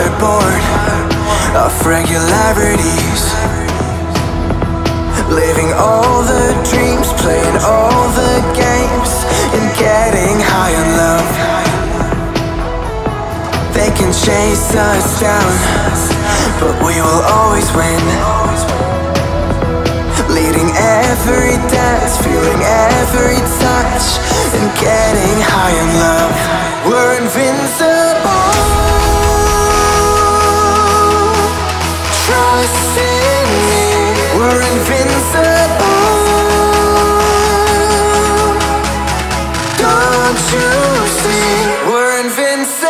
are bored of regularities, living all the dreams, playing all the games, and getting high on love. They can chase us down, but we will always win. Leading every dance, feeling every touch, and getting high on love. We're invincible. Trust in me. We're invincible. Don't you see? We're invincible.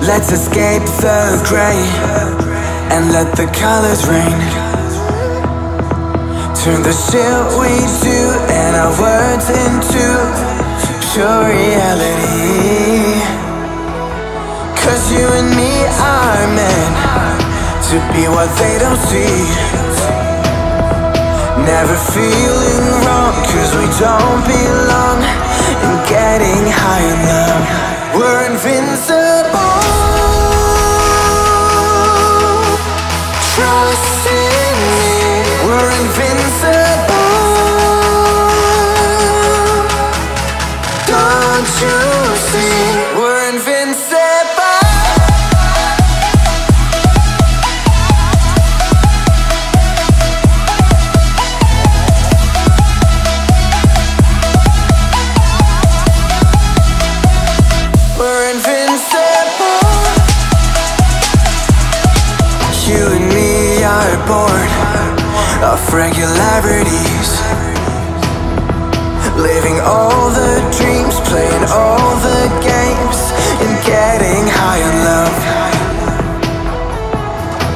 Let's escape the gray and let the colors rain. Turn the shit we do and our words into pure reality. 'Cause you and me are meant to be what they don't see. Never feeling wrong 'cause we don't belong, and getting high in love. We're invincible. Trust in me. We're invincible. Don't you see? We're invincible. We're invincible. You and me are bored of regularities, living all the dreams, playing all the games, and getting high on love.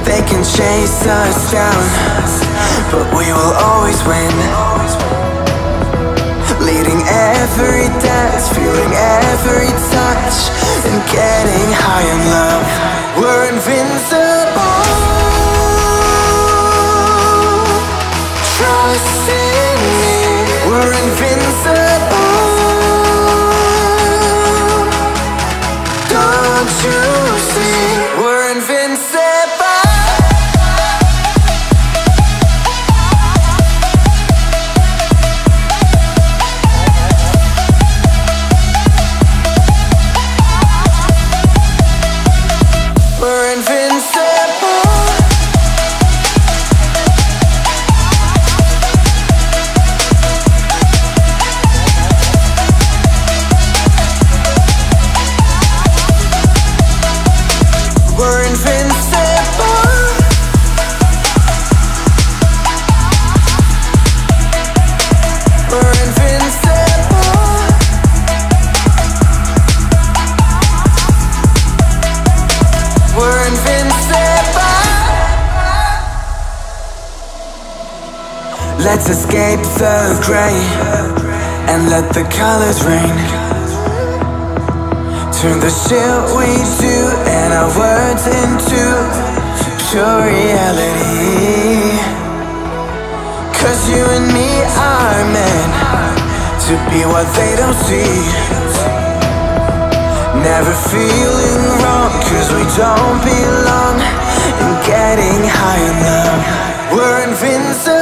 They can chase us down, but we will always win. Leading every dance, feeling every touch, and getting high on love. We're invincible. Trust in me. We're invincible. Don't you see? We're invincible. We're invincible. We're invincible. We're invincible. We're invincible. Let's escape the gray and let the colors rain. Turn the shit we do and our words into pure reality. 'Cause you and me are meant to be what they don't see. Never feeling wrong 'cause we don't belong, and getting high in love. We're invincible.